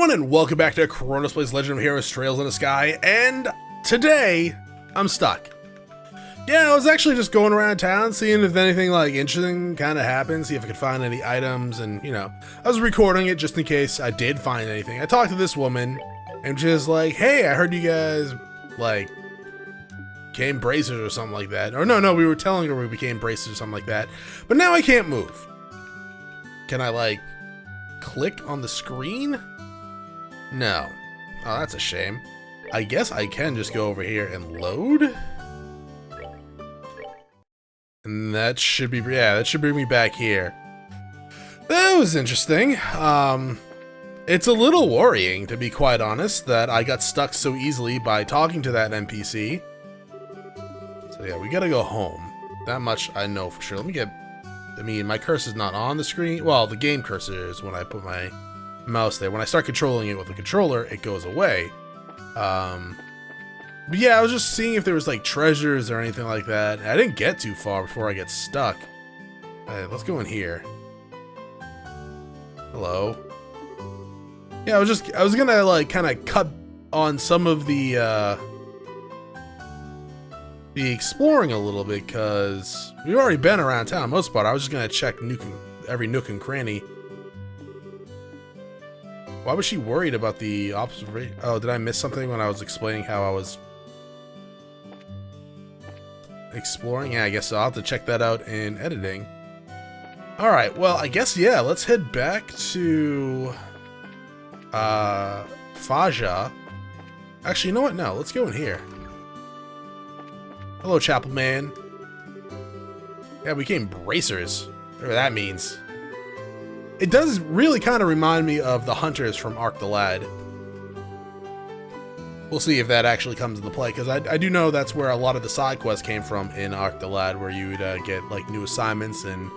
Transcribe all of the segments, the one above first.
everyone, and welcome back to Chronos Plays Legend of Heroes Trails in the Sky, and today, I'm stuck. Yeah, I was actually just going around town, seeing if anything, like, interesting kind of happened, see if I could find any items, and, you know, I was recording it just in case I did find anything. I talked to this woman, and she's like, hey, I heard you guys, like, became bracers or something like that. Or no, we were telling her we became bracers or something like that, but now I can't move. Can I, like, click on the screen? No. Oh, that's a shame. I guess I can just go over here and load. And that should be, yeah, that should bring me back here. That was interesting. It's a little worrying, to be quite honest, that I got stuck so easily by talking to that NPC. So yeah, we gotta go home. That much I know for sure. Let me get, I mean, my cursor's not on the screen. Well, the game cursor is when I put my mouse there. When I start controlling it with the controller, it goes away. But yeah, I was just seeing if there was like treasures or anything like that. I didn't get too far before I get stuck. Alright, let's go in here. Hello. Yeah, I was gonna like kind of cut on some of the exploring a little bit, because we've already been around town most part. I was just gonna check every nook and cranny. Why was she worried about the observation? Oh, did I miss something when I was explaining how I was exploring? Yeah, I guess so. I'll have to check that out in editing. Alright, well, I guess, yeah, let's head back to Faja. Actually, you know what? No, let's go in here. Hello, Chapel Man. Yeah, we became bracers. Whatever that means. It does really kind of remind me of the hunters from Arc the Lad. We'll see if that actually comes into play, because I do know that's where a lot of the side quests came from in Arc the Lad, where you would get like new assignments and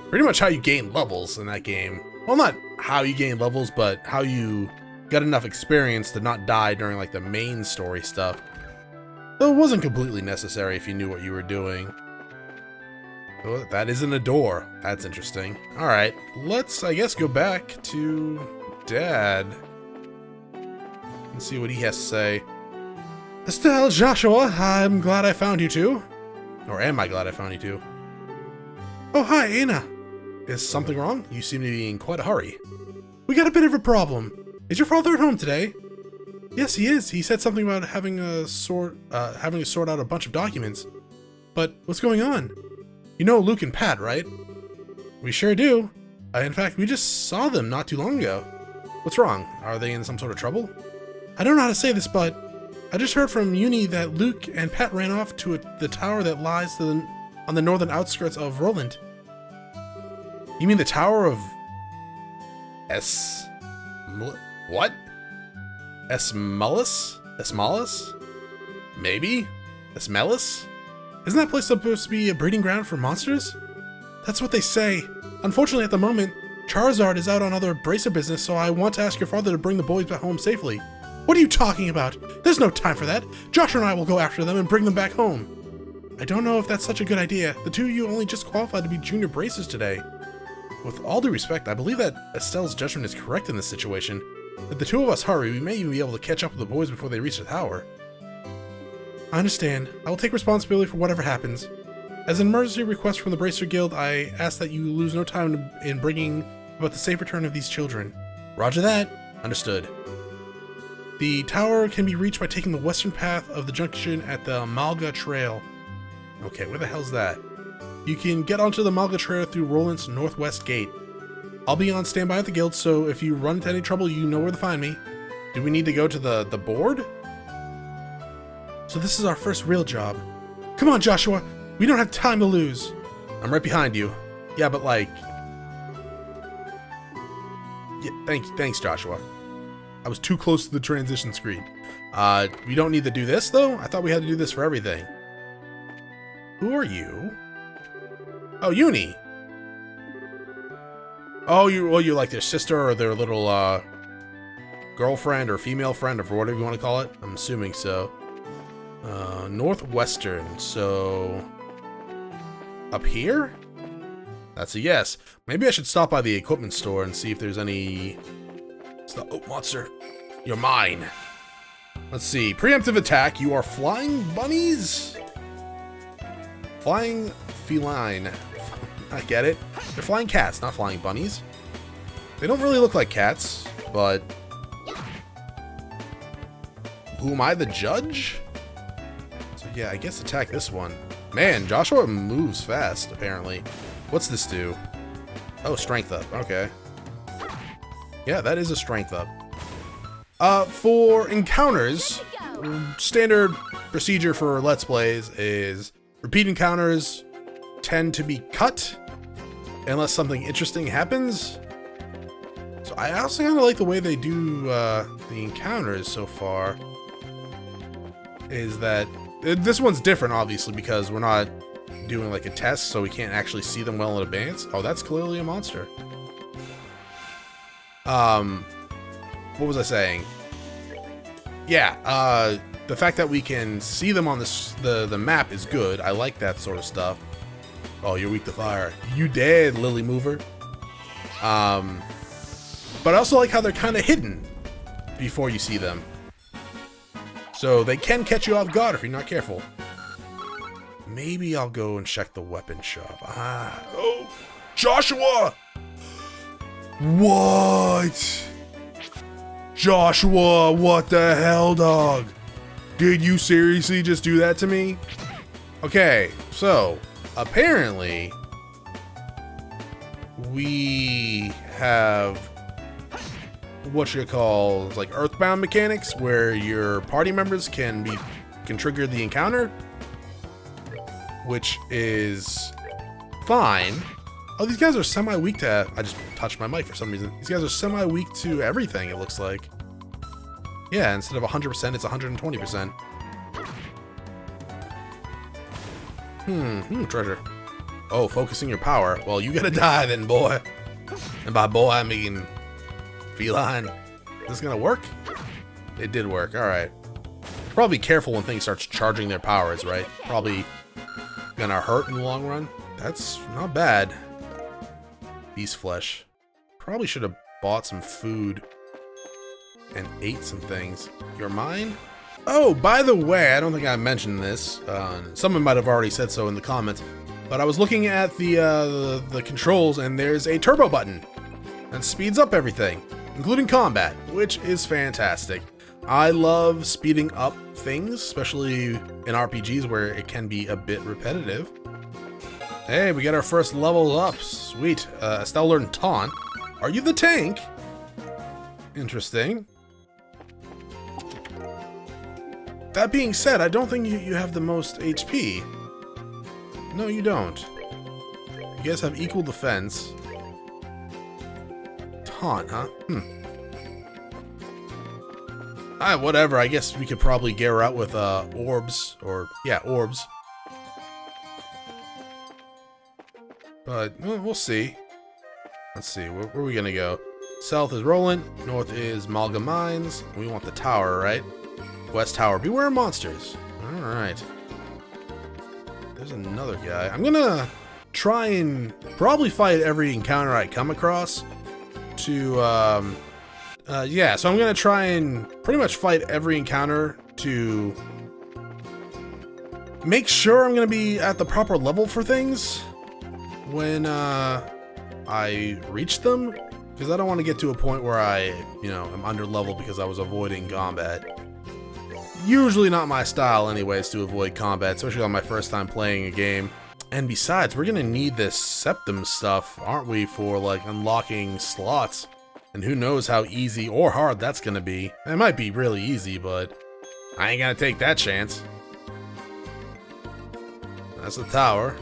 pretty much how you gain levels in that game. Well, not how you gain levels, but how you got enough experience to not die during like the main story stuff. Though it wasn't completely necessary if you knew what you were doing. Oh, that isn't a door. That's interesting. Alright, let's, I guess, go back to Dad and see what he has to say. Estelle, Joshua, I'm glad I found you two. Or am I glad I found you two? Oh, hi, Anna. Is something wrong? You seem to be in quite a hurry. We got a bit of a problem. Is your father at home today? Yes, he is. He said something about having to sort out a bunch of documents. But what's going on? You know Luke and Pat, right? We sure do. In fact, we just saw them not too long ago. What's wrong? Are they in some sort of trouble? I don't know how to say this, but I just heard from Uni that Luke and Pat ran off to the tower that lies on the northern outskirts of Roland. You mean the tower of what? Esmalus? Maybe? Esmelus? Isn't that place supposed to be a breeding ground for monsters? That's what they say. Unfortunately, at the moment, Charizard is out on other bracer business, so I want to ask your father to bring the boys back home safely. What are you talking about? There's no time for that. Josh and I will go after them and bring them back home. I don't know if that's such a good idea. The two of you only just qualified to be junior bracers today. With all due respect, I believe that Estelle's judgment is correct in this situation. If the two of us hurry, we may even be able to catch up with the boys before they reach the tower. I understand. I will take responsibility for whatever happens. As an emergency request from the Bracer Guild, I ask that you lose no time in bringing about the safe return of these children. Roger that. Understood. The tower can be reached by taking the western path of the junction at the Malga Trail. Okay, where the hell's that? You can get onto the Malga Trail through Roland's northwest gate. I'll be on standby at the guild, so if you run into any trouble, you know where to find me. Do we need to go to the board? So this is our first real job. Come on, Joshua. We don't have time to lose. I'm right behind you. Yeah, but like... Yeah, thanks, Joshua. I was too close to the transition screen. We don't need to do this, though? I thought we had to do this for everything. Who are you? Oh, Uni. Oh, you're like their sister or their little, girlfriend or female friend or whatever you want to call it? I'm assuming so. Northwestern, so up here? That's a yes. Maybe I should stop by the equipment store and see if there's any It's the oat monster. You're mine. Let's see. Preemptive attack. You are flying bunnies? Flying feline. I get it. They're flying cats, not flying bunnies. They don't really look like cats, but... Who am I, the judge? So yeah, I guess attack this one. Man, Joshua moves fast, apparently. What's this do? Oh, strength up. Okay. Yeah, that is a strength up. For encounters, standard procedure for Let's Plays is repeat encounters tend to be cut unless something interesting happens. So I also kind of like the way they do the encounters so far. Is that this one's different, obviously, because we're not doing like a test, so we can't actually see them well in advance. Oh, that's clearly a monster. What was I saying? Yeah, the fact that we can see them on the map is good. I like that sort of stuff. Oh, you're weak to fire. You dead, Lily Mover. But I also like how they're kind of hidden before you see them. So they can catch you off guard if you're not careful. Maybe I'll go and check the weapon shop. Oh, Joshua! What? Joshua, what the hell, dog? Did you seriously just do that to me? Okay, so apparently we have what you call like earthbound mechanics where your party members can trigger the encounter, which is fine. Oh, these guys are semi-weak to... I just touched my mic for some reason. These guys are semi-weak to everything, it looks like. Yeah, instead of 100%, it's 120%. Treasure. Oh, focusing your power. Well, you gotta die then, boy. And by boy, I mean... feline. Is this gonna work? It did work, alright. Probably be careful when things start charging their powers, right? Probably gonna hurt in the long run. That's not bad. Beast flesh. Probably should have bought some food and ate some things. You're mine? Oh, by the way, I don't think I mentioned this. Someone might have already said so in the comments, but I was looking at the controls, and there's a turbo button that speeds up everything, including combat, which is fantastic. I love speeding up things, especially in RPGs where it can be a bit repetitive. Hey, we got our first level up. Sweet. Estelle learned Taunt. Are you the tank? Interesting. That being said, I don't think you have the most HP. No, you don't. You guys have equal defense. Taunt, huh? Whatever. I guess we could probably get her out with orbs. Or, yeah, orbs. But we'll see. Let's see, where are we gonna go? South is Roland, north is Malga Mines. We want the tower, right? West Tower, beware monsters. Alright. There's another guy. I'm gonna try and probably fight every encounter I come across to, yeah, so I'm gonna try and pretty much fight every encounter to make sure I'm gonna be at the proper level for things when I reach them, because I don't want to get to a point where I, am under level because I was avoiding combat. Usually not my style anyways to avoid combat, especially on my first time playing a game. And besides, we're gonna need this septum stuff, aren't we, for like unlocking slots. And who knows how easy or hard that's gonna be. It might be really easy, but I ain't gonna take that chance. That's the tower.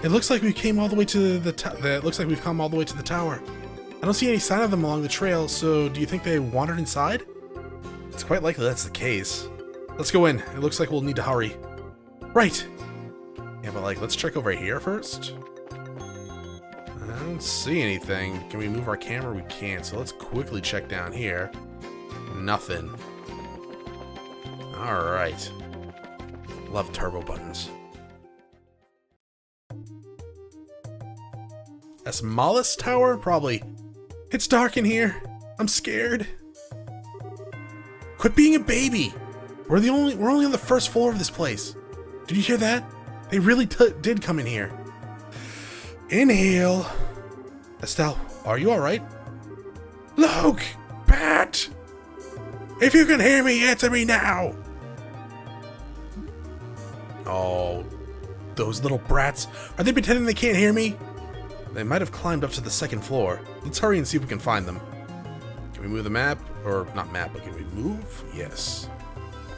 It looks like we came all the way to it looks like we've come all the way to the tower. I don't see any sign of them along the trail, so do you think they wandered inside? It's quite likely that's the case. Let's go in. It looks like we'll need to hurry. Right. Yeah, but let's check over here first. I don't see anything. Can we move our camera? We can't, so let's quickly check down here. Nothing. Alright. Love turbo buttons. A smallest tower? Probably. It's dark in here. I'm scared. Quit being a baby. We're only on the first floor of this place. Did you hear that? They really did come in here. Inhale. Estelle, are you alright? Luke! Pat! If you can hear me, answer me now! Oh, those little brats. Are they pretending they can't hear me? They might have climbed up to the second floor. Let's hurry and see if we can find them. Can we move the map? Or, not map, but can we move? Yes.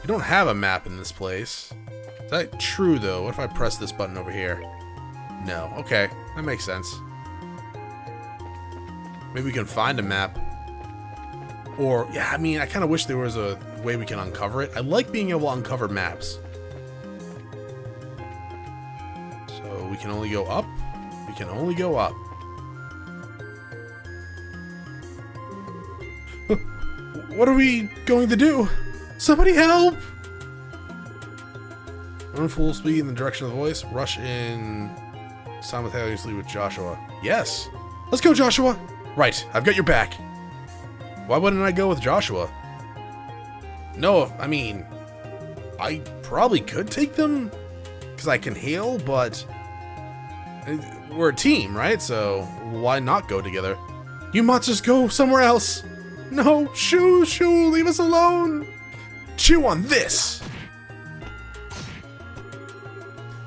We don't have a map in this place. Is that true, though? What if I press this button over here? No. Okay, that makes sense. Maybe we can find a map. Or, yeah, I mean, I kind of wish there was a way we can uncover it. I like being able to uncover maps. So, we can only go up. We can only go up. What are we going to do? Somebody help! Run full speed in the direction of the voice. Rush in simultaneously with Joshua. Yes! Let's go, Joshua! Right, I've got your back. Why wouldn't I go with Joshua? No, I mean, I probably could take them because I can heal, but we're a team, right? So why not go together? You monsters go somewhere else. No, Shoo, leave us alone. Chew on this.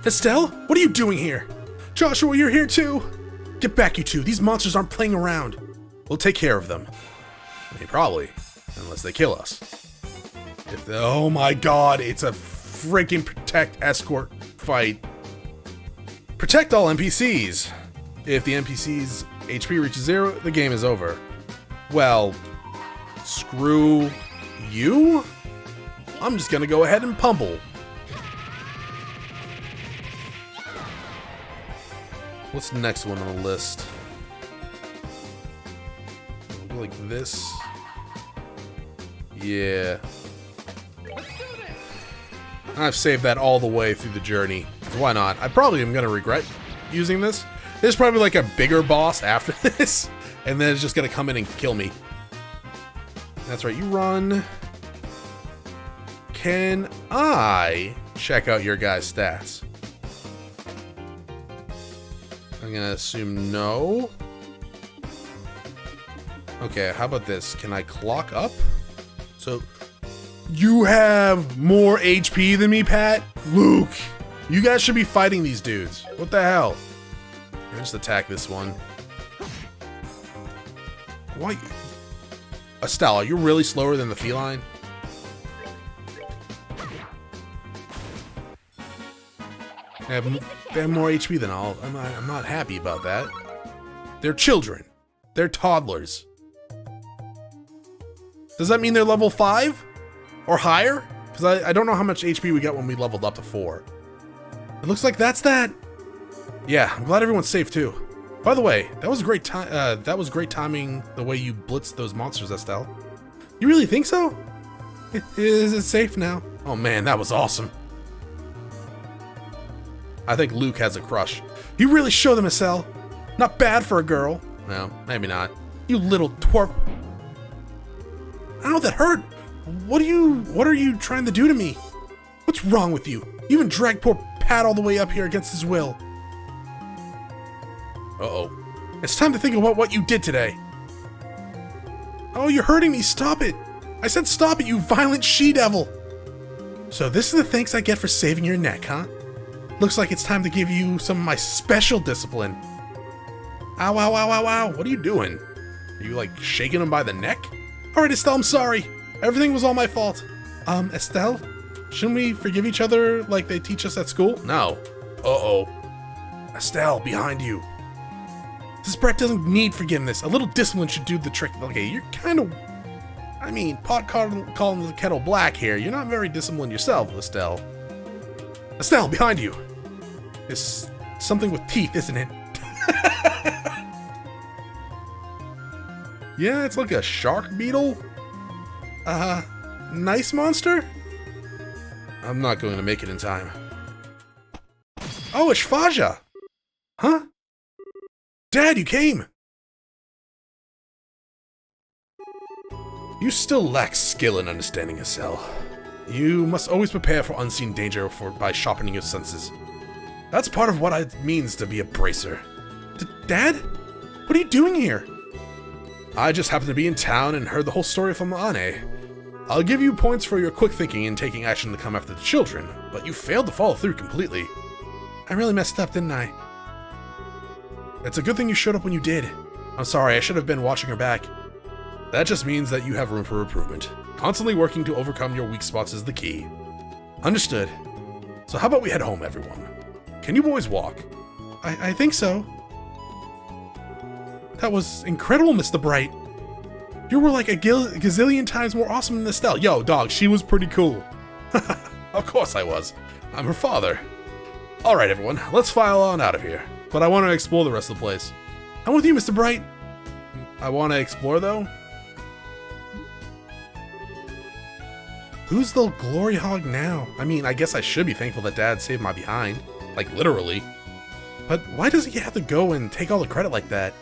Estelle, what are you doing here? Joshua, you're here too. Get back, you two. These monsters aren't playing around. We'll take care of them. Probably, unless they kill us. Oh my god, it's a freaking protect escort fight. Protect all NPCs. If the NPC's HP reaches 0, the game is over. Well, screw you? I'm just gonna go ahead and pummel. What's the next one on the list? Like this. Yeah. I've saved that all the way through the journey. Why not? I probably am gonna regret using this. There's probably like a bigger boss after this, and then it's just gonna come in and kill me. That's right, you run. Can I check out your guys' stats? I'm gonna assume no. Okay, how about this? Can I clock up? So, you have more HP than me, Pat? Luke, you guys should be fighting these dudes. What the hell? I'll just attack this one. Why? Estelle, are you really slower than the feline? They have more HP than all. I'm not happy about that. They're children. They're toddlers. Does that mean they're level 5? Or higher? Because I don't know how much HP we got when we leveled up to 4. It looks like that's that. Yeah, I'm glad everyone's safe too. By the way, that was great timing the way you blitzed those monsters, Estelle. You really think so? Is it safe now? Oh man, that was awesome. I think Luke has a crush. You really show them, Estelle. Not bad for a girl. No, maybe not. You little twerp. Ow, that hurt! What are you trying to do to me? What's wrong with you? You even dragged poor Pat all the way up here against his will. Uh-oh. It's time to think about what you did today. Oh, you're hurting me. Stop it. I said stop it, you violent she-devil. So this is the thanks I get for saving your neck, huh? Looks like it's time to give you some of my special discipline. Ow, ow, ow, ow, ow. What are you doing? Are you, like, shaking him by the neck? Alright, Estelle, I'm sorry. Everything was all my fault. Estelle? Shouldn't we forgive each other like they teach us at school? No. Uh-oh. Estelle, behind you. This brat doesn't need forgiveness. A little discipline should do the trick. Okay, you're kind of... I mean, pot calling the kettle black here. You're not very disciplined yourself, Estelle. Estelle, behind you. It's something with teeth, isn't it? Yeah, it's like a shark beetle. Nice monster? I'm not going to make it in time. Oh, it's Faja! Huh? Dad, you came! You still lack skill in understanding a cell. You must always prepare for unseen danger by sharpening your senses. That's part of what it means to be a bracer. Dad? What are you doing here? I just happened to be in town and heard the whole story from Ane. I'll give you points for your quick thinking and taking action to come after the children, but you failed to follow through completely. I really messed up, didn't I? It's a good thing you showed up when you did. I'm sorry, I should have been watching her back. That just means that you have room for improvement. Constantly working to overcome your weak spots is the key. Understood. So how about we head home, everyone? Can you boys walk? I think so. That was incredible, Mr. Bright. You were like a gazillion times more awesome than Estelle. Yo, dog, she was pretty cool. Of course I was. I'm her father. Alright, everyone, let's file on out of here. But I want to explore the rest of the place. I'm with you, Mr. Bright. I want to explore, though. Who's the glory hog now? I mean, I guess I should be thankful that Dad saved my behind. Like, literally. But why does he have to go and take all the credit like that?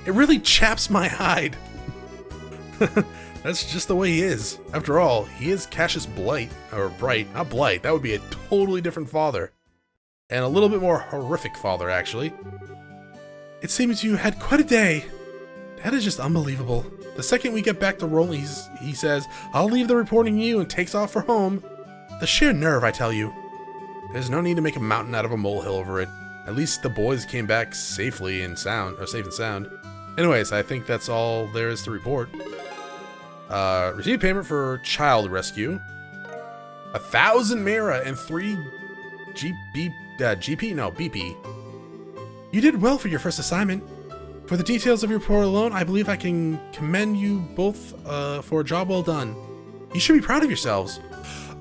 It really chaps my hide. That's just the way he is. After all, he is Cassius Blight, or Bright, not Blight. That would be a totally different father. And a little bit more horrific father, actually. It seems you had quite a day. That is just unbelievable. The second we get back to Roland, he says, I'll leave the reporting to you and takes off for home. The sheer nerve, I tell you. There's no need to make a mountain out of a molehill over it. At least the boys came back safely and sound, or safe and sound. Anyways, I think that's all there is to report. Received payment for child rescue. 1,000 Mira and 3 BP. You did well for your first assignment. For the details of your report alone, I believe I can commend you both for a job well done. You should be proud of yourselves.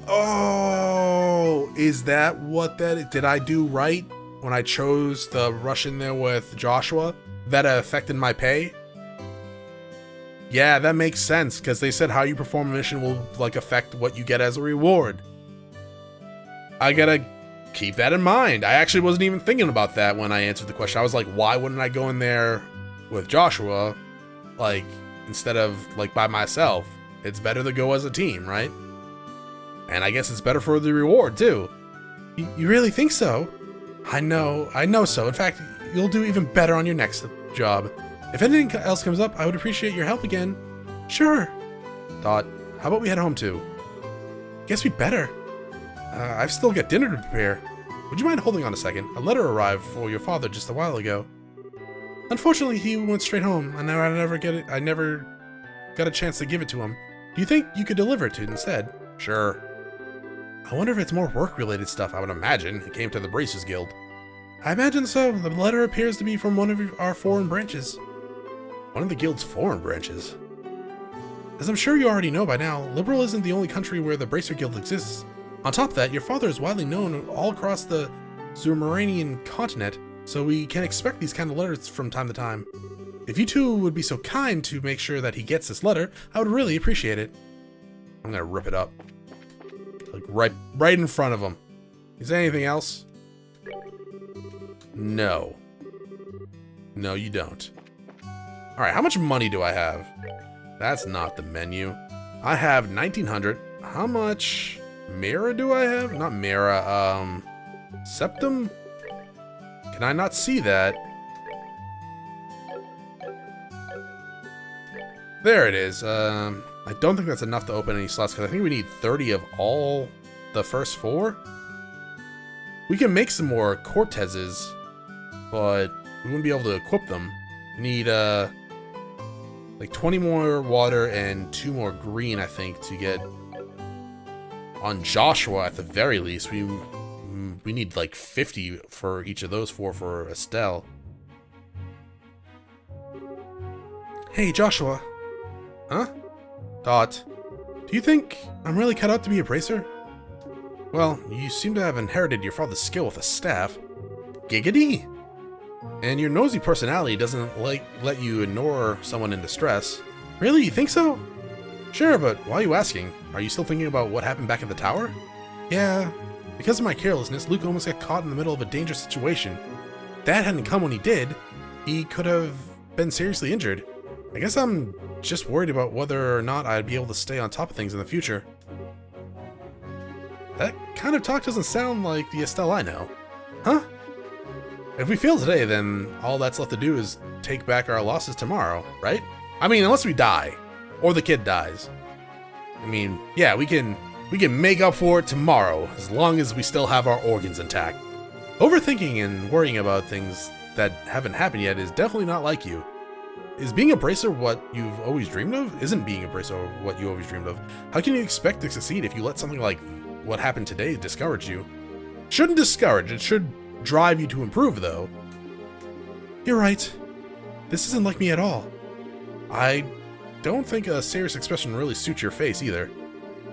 Oh, is that what that is? Did I do right when I chose the rush in there with Joshua? That affected my pay? Yeah, that makes sense, because they said how you perform a mission will like affect what you get as a reward. I gotta keep that in mind. I actually wasn't even thinking about that when I answered the question. I was like, why wouldn't I go in there with Joshua, like, instead of, like, by myself? It's better to go as a team, right? And I guess it's better for the reward, too. You really think so? I know so. In fact, you'll do even better on your next job. If anything else comes up, I would appreciate your help again. Sure. Dot, how about we head home, too? Guess we'd better. I've still got dinner to prepare. Would you mind holding on a second? A letter arrived for your father just a while ago. Unfortunately, he went straight home, and I never got a chance to give it to him. Do you think you could deliver it to it instead? Sure. I wonder if it's more work-related stuff. I would imagine it came to the Bracers Guild. I imagine so. The letter appears to be from one of our foreign branches. One of the Guild's foreign branches? As I'm sure you already know by now, Liberal isn't the only country where the Bracer Guild exists. On top of that, your father is widely known all across the Zumaranian continent, so we can expect these kind of letters from time to time. If you two would be so kind to make sure that he gets this letter, I would really appreciate it. I'm gonna rip it up. Like right in front of him. Is there anything else? No. No, you don't. Alright, how much money do I have? That's not the menu. I have 1,900. How much Mira do I have? Not Mira, Septum? Can I not see that? There it is. I don't think that's enough to open any slots, because I think we need 30 of all the first 4. We can make some more Cortezes, but we wouldn't be able to equip them. We need, like 20 more water and 2 more green, I think, to get on Joshua at the very least. We need like 50 for each of those 4 for Estelle. Hey, Joshua. Huh? Dot. Do you think I'm really cut out to be a bracer? Well, you seem to have inherited your father's skill with a staff. Giggity! And your nosy personality doesn't let you ignore someone in distress. Really? You think so? Sure, but why are you asking? Are you still thinking about what happened back at the tower? Yeah. Because of my carelessness, Luke almost got caught in the middle of a dangerous situation. Dad hadn't come when he did, he could have been seriously injured. I guess I'm just worried about whether or not I'd be able to stay on top of things in the future. That kind of talk doesn't sound like the Estelle I know. Huh? If we fail today, then all that's left to do is take back our losses tomorrow, right? I mean, unless we die. Or the kid dies. I mean, yeah, we can make up for it tomorrow, as long as we still have our organs intact. Overthinking and worrying about things that haven't happened yet is definitely not like you. Is being a bracer what you've always dreamed of? Isn't being a bracer what you always dreamed of? How can you expect to succeed if you let something like what happened today discourage you? Shouldn't discourage, it should drive you to improve, though. You're right. This isn't like me at all. I don't think a serious expression really suits your face either.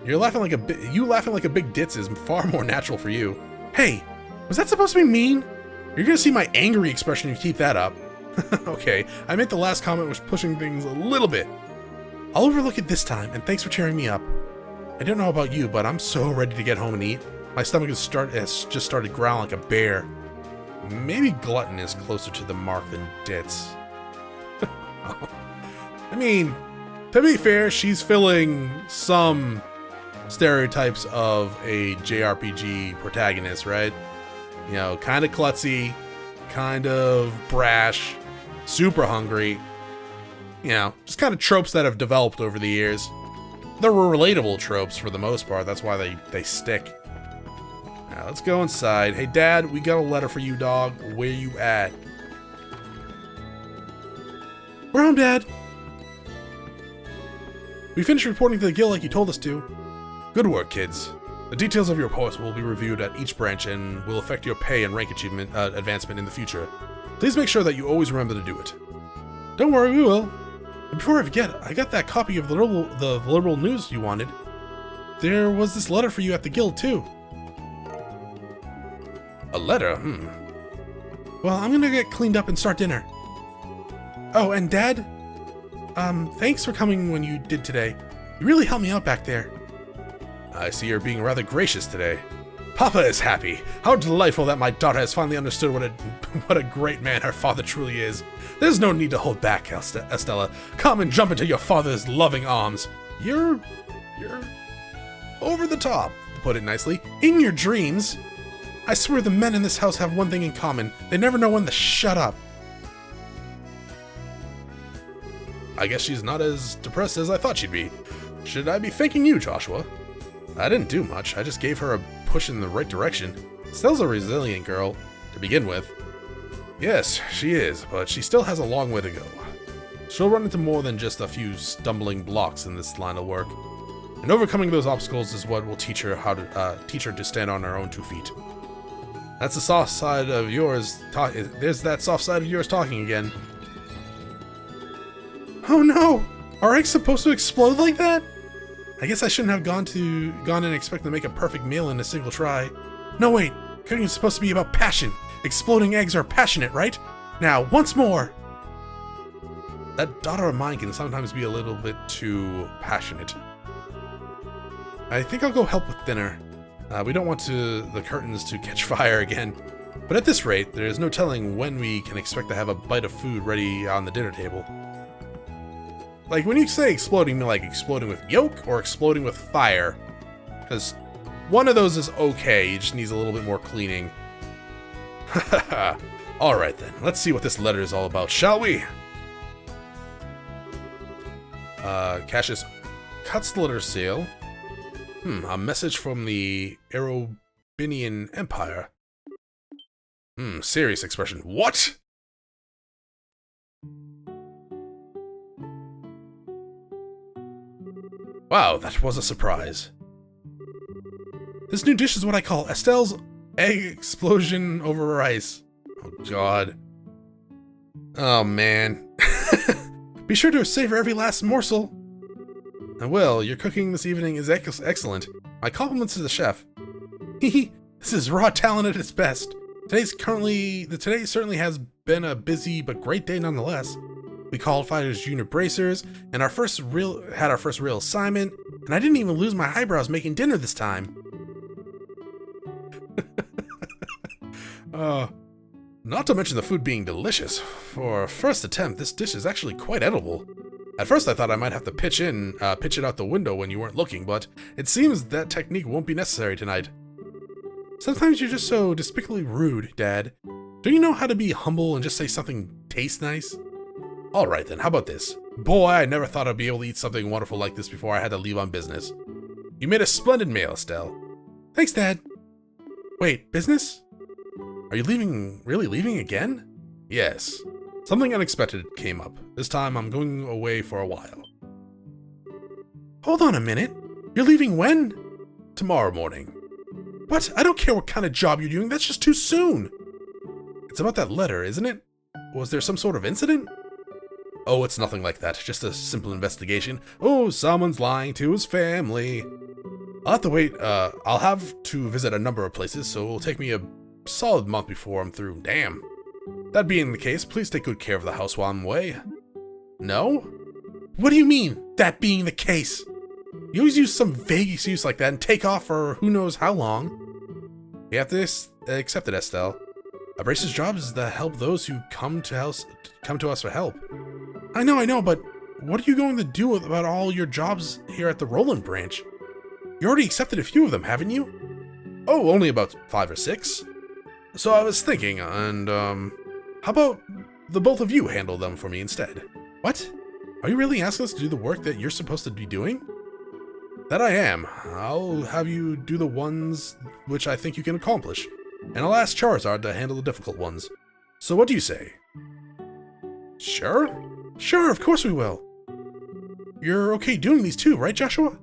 You laughing like a big ditz is far more natural for you. Hey, was that supposed to be mean? You're gonna see my angry expression if you keep that up. Okay, I meant the last comment was pushing things a little bit. I'll overlook it this time, and thanks for cheering me up. I don't know about you, but I'm so ready to get home and eat. My stomach has just started growling like a bear. Maybe glutton is closer to the mark than ditz. I mean, to be fair, she's filling some stereotypes of a JRPG protagonist, right? You know, kind of klutzy, kind of brash, super hungry. You know, just kind of tropes that have developed over the years. They're relatable tropes for the most part, that's why they stick. Now, let's go inside. Hey, Dad, we got a letter for you, dog. Where you at? We're home, Dad. We finished reporting to the guild like you told us to. Good work, kids. The details of your reports will be reviewed at each branch and will affect your pay and rank achievement advancement in the future. Please make sure that you always remember to do it. Don't worry, we will. And before I forget, I got that copy of the liberal news you wanted. There was this letter for you at the guild, too. A letter? Well, I'm gonna get cleaned up and start dinner. Oh, and Dad? Thanks for coming when you did today. You really helped me out back there. I see you're being rather gracious today. Papa is happy. How delightful that my daughter has finally understood what a great man her father truly is. There's no need to hold back, Estella. Come and jump into your father's loving arms. You're over the top, to put it nicely. In your dreams. I swear the men in this house have one thing in common. They never know when to shut up. I guess she's not as depressed as I thought she'd be. Should I be thanking you, Joshua? I didn't do much. I just gave her a push in the right direction. Estelle's a resilient girl, to begin with. Yes, she is, but she still has a long way to go. She'll run into more than just a few stumbling blocks in this line of work. And overcoming those obstacles is what will teach her to stand on her own 2 feet. That's the soft side of yours. There's that soft side of yours talking again. Oh no! Are eggs supposed to explode like that? I guess I shouldn't have gone and expected to make a perfect meal in a single try. No wait, cooking is supposed to be about passion. Exploding eggs are passionate, right? Now, once more! That daughter of mine can sometimes be a little bit too passionate. I think I'll go help with dinner. We don't want the curtains to catch fire again. But at this rate, there is no telling when we can expect to have a bite of food ready on the dinner table. Like, when you say exploding, you mean like exploding with yolk or exploding with fire? Because one of those is okay, it just needs a little bit more cleaning. Alright then, let's see what this letter is all about, shall we? Cassius cuts the letter seal. A message from the Arobinian Empire. Serious expression. What? Wow, that was a surprise. This new dish is what I call Estelle's egg explosion over rice. Oh god. Oh man. Be sure to savor every last morsel. And well, your cooking this evening is excellent. My compliments to the chef. Hehe, this is raw talent at its best. Today certainly has been a busy but great day nonetheless. We qualified as junior bracers, and had our first real assignment, and I didn't even lose my eyebrows making dinner this time. Not to mention the food being delicious. For a first attempt, this dish is actually quite edible. At first I thought I might have to pitch it out the window when you weren't looking, but it seems that technique won't be necessary tonight. Sometimes you're just so despicably rude, Dad. Don't you know how to be humble and just say something tastes nice? Alright then, how about this? Boy, I never thought I'd be able to eat something wonderful like this before I had to leave on business. You made a splendid meal, Estelle. Thanks, Dad. Wait, business? Are you really leaving again? Yes. Something unexpected came up. This time I'm going away for a while. Hold on a minute. You're leaving when? Tomorrow morning. What? I don't care what kind of job you're doing. That's just too soon. It's about that letter, isn't it? Was there some sort of incident? Oh, it's nothing like that. Just a simple investigation. Oh, someone's lying to his family. I'll have to wait. I'll have to visit a number of places, so it'll take me a solid month before I'm through. Damn. That being the case, please take good care of the house while I'm away. No? What do you mean, that being the case? You always use some vague excuse like that and take off for who knows how long. You have to accept it, Estelle. A bracer's job is to help those who come to us for help. I know, but what are you going to do about all your jobs here at the Roland branch? You already accepted a few of them, haven't you? Oh, only about 5 or 6. So I was thinking, and, how about the both of you handle them for me instead? What? Are you really asking us to do the work that you're supposed to be doing? That I am. I'll have you do the ones which I think you can accomplish, and I'll ask Charizard to handle the difficult ones. So what do you say? Sure? Sure, of course we will. You're okay doing these too, right, Joshua?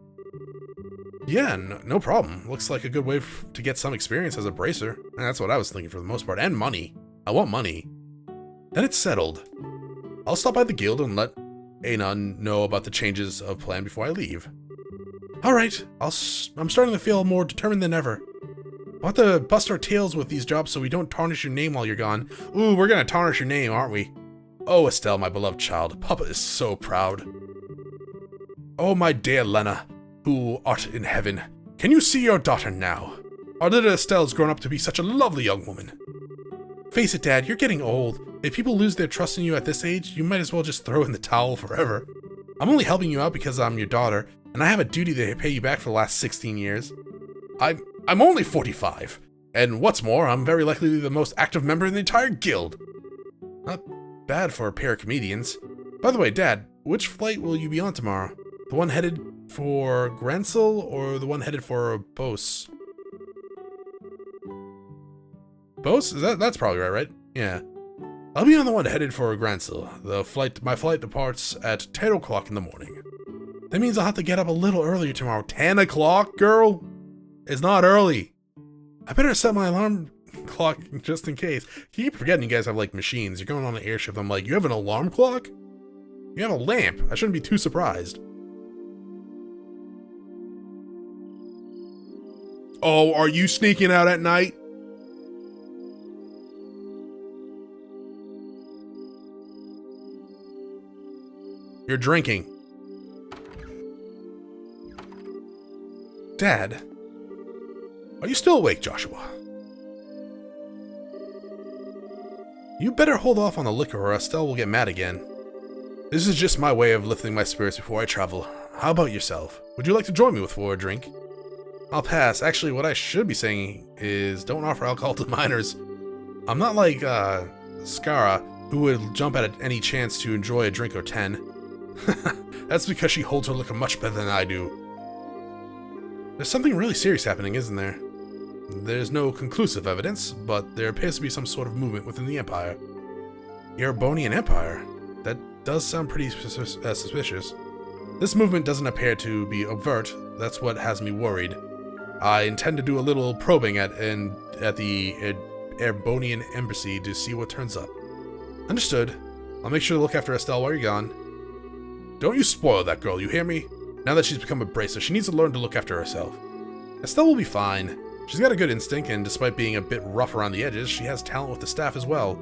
Yeah, no problem. Looks like a good way to get some experience as a bracer. And that's what I was thinking for the most part. And money. I want money. Then it's settled. I'll stop by the guild and let Anon know about the changes of plan before I leave. Alright, I'm starting to feel more determined than ever. We'll have to bust our tails with these jobs so we don't tarnish your name while you're gone. Ooh, we're gonna tarnish your name, aren't we? Oh, Estelle, my beloved child. Papa is so proud. Oh, my dear Lena, who art in heaven, can you see your daughter now? Our little Estelle's grown up to be such a lovely young woman. Face it, Dad, you're getting old. If people lose their trust in you at this age, you might as well just throw in the towel forever. I'm only helping you out because I'm your daughter, and I have a duty to pay you back for the last 16 years. I'm only 45, and what's more, I'm very likely the most active member in the entire guild. Not bad for a pair of comedians. By the way, Dad, which flight will you be on tomorrow? The one headed for Grancel or the one headed for Bose? Bose? That's probably right? Yeah. I'll be on the one headed for Grancel. My flight departs at 10 o'clock in the morning. That means I'll have to get up a little earlier tomorrow. 10 o'clock, girl? It's not early. I better set my alarm clock just in case. Keep forgetting you guys have like machines. You're going on an airship. I'm like, you have an alarm clock? You have a lamp. I shouldn't be too surprised. Oh, are you sneaking out at night? You're drinking. Dad, are you still awake, Joshua? You better hold off on the liquor or Estelle will get mad again. This is just my way of lifting my spirits before I travel. How about yourself? Would you like to join me for a drink? I'll pass. Actually, what I should be saying is don't offer alcohol to minors. I'm not like, Skara, who would jump at any chance to enjoy a drink or 10. That's because she holds her liquor much better than I do. There's something really serious happening, isn't there? There's no conclusive evidence, but there appears to be some sort of movement within the Empire. The Erebonian Empire? That does sound pretty suspicious. This movement doesn't appear to be overt. That's what has me worried. I intend to do a little probing at the Erebonian Embassy to see what turns up. Understood. I'll make sure to look after Estelle while you're gone. Don't you spoil that girl, you hear me? Now that she's become a bracer, she needs to learn to look after herself. Estelle will be fine. She's got a good instinct, and despite being a bit rough around the edges, she has talent with the staff as well.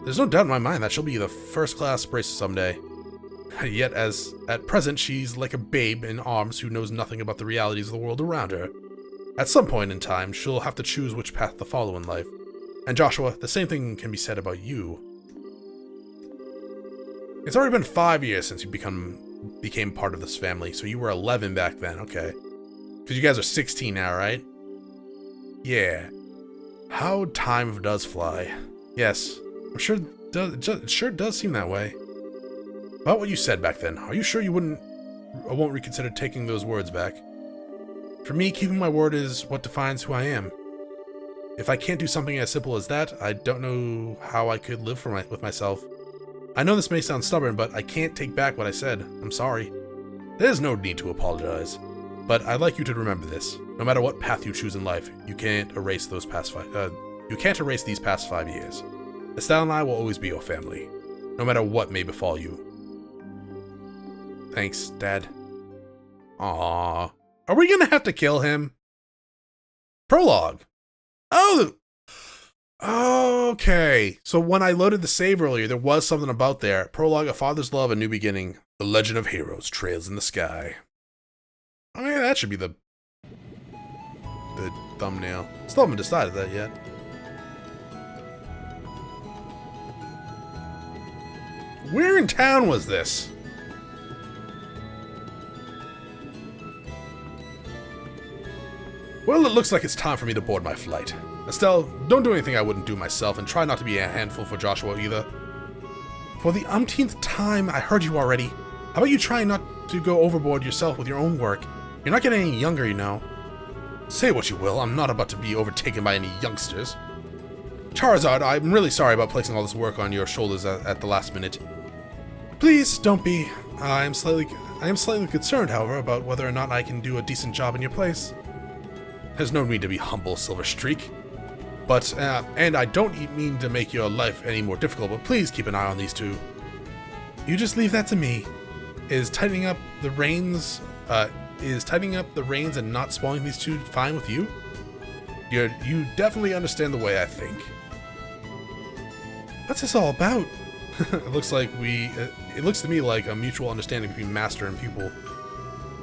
There's no doubt in my mind that she'll be the first-class bracer someday. Yet, as at present, she's like a babe in arms who knows nothing about the realities of the world around her. At some point in time, she'll have to choose which path to follow in life. And Joshua, the same thing can be said about you. It's already been 5 years since you became part of this family, so you were 11 back then, okay. Because you guys are 16 now, right? Yeah. How time does fly. Yes, I'm sure it sure does seem that way. About what you said back then, are you sure you won't reconsider taking those words back? For me, keeping my word is what defines who I am. If I can't do something as simple as that, I don't know how I could live with myself. I know this may sound stubborn, but I can't take back what I said. I'm sorry. There's no need to apologize. But I'd like you to remember this. No matter what path you choose in life, you can't erase these past 5 years. Estelle and I will always be your family, no matter what may befall you. Thanks, Dad. Aww. Are we gonna have to kill him? Prologue. Oh! Okay. So when I loaded the save earlier, there was something about there. Prologue, A Father's Love, A New Beginning. The Legend of Heroes trails in the sky. I mean, that should be the thumbnail. Still haven't decided that yet. Where in town was this? Well, it looks like it's time for me to board my flight. Estelle, don't do anything I wouldn't do myself, and try not to be a handful for Joshua either. For the umpteenth time, I heard you already. How about you try not to go overboard yourself with your own work? You're not getting any younger, you know. Say what you will, I'm not about to be overtaken by any youngsters. Charizard, I'm really sorry about placing all this work on your shoulders at the last minute. Please, don't be. I am slightly concerned, however, about whether or not I can do a decent job in your place. There's no need to be humble, Silver Streak. But, and I don't mean to make your life any more difficult, but please keep an eye on these two. You just leave that to me. Is tightening up the reins and not spoiling these two fine with you? You definitely understand the way I think. What's this all about? It looks to me like a mutual understanding between master and pupil.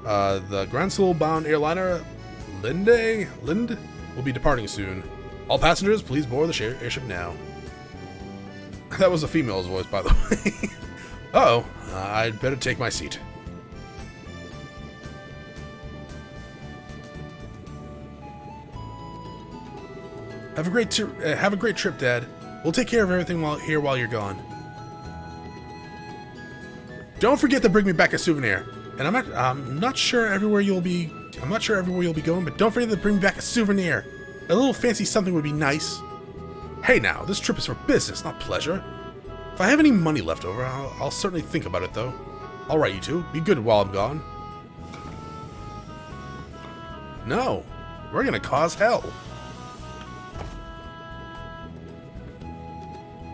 The Grand Soul-bound airliner Lind will be departing soon. All passengers, please board the airship now. That was a female's voice, by the way. Uh-oh, I'd better take my seat. Have a great trip, Dad. We'll take care of everything while you're gone. Don't forget to bring me back a souvenir. And I'm not sure everywhere you'll be going, but don't forget to bring me back a souvenir. A little fancy something would be nice. Hey now, this trip is for business, not pleasure. If I have any money left over, I'll certainly think about it, though. All right, you two, be good while I'm gone. No, we're gonna cause hell.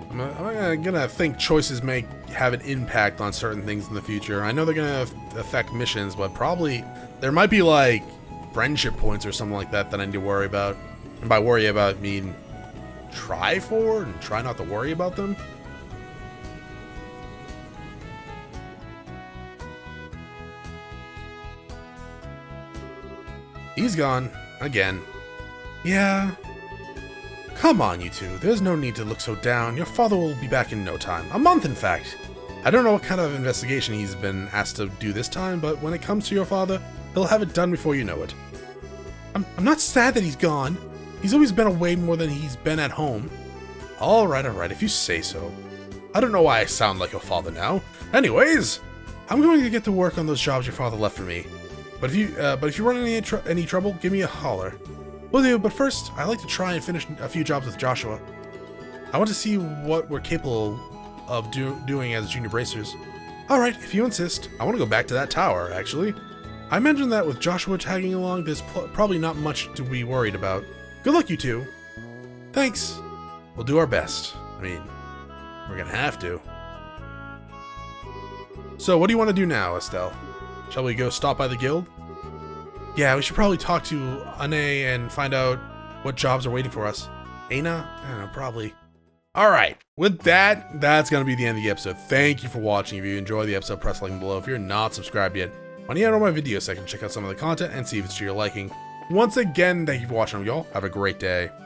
I'm gonna think choices may have an impact on certain things in the future. I know they're gonna affect missions, but probably there might be like friendship points or something like that I need to worry about. And by worry about, I mean try for and try not to worry about them. He's gone again. Yeah. Come on, you two. There's no need to look so down. Your father will be back in no time. A month, in fact. I don't know what kind of investigation he's been asked to do this time, but when it comes to your father, he'll have it done before you know it. I'm not sad that he's gone. He's always been away more than he's been at home. All right, if you say so. I don't know why I sound like your father now. Anyways, I'm going to get to work on those jobs your father left for me. But if you run into any trouble, give me a holler. Will do, but first, I'd like to try and finish a few jobs with Joshua. I want to see what we're capable of doing as junior bracers. Alright, if you insist. I want to go back to that tower, actually. I mentioned that with Joshua tagging along, there's probably not much to be worried about. Good luck, you two. Thanks. We'll do our best. I mean, we're gonna have to. So, what do you want to do now, Estelle? Shall we go stop by the guild? Yeah, we should probably talk to Ane and find out what jobs are waiting for us. Aina? I don't know, probably. Alright, with that, that's going to be the end of the episode. Thank you for watching. If you enjoyed the episode, press like below. If you're not subscribed yet, why don't you head over to my video section, check out some of the content, and see if it's to your liking. Once again, thank you for watching, y'all. Have a great day.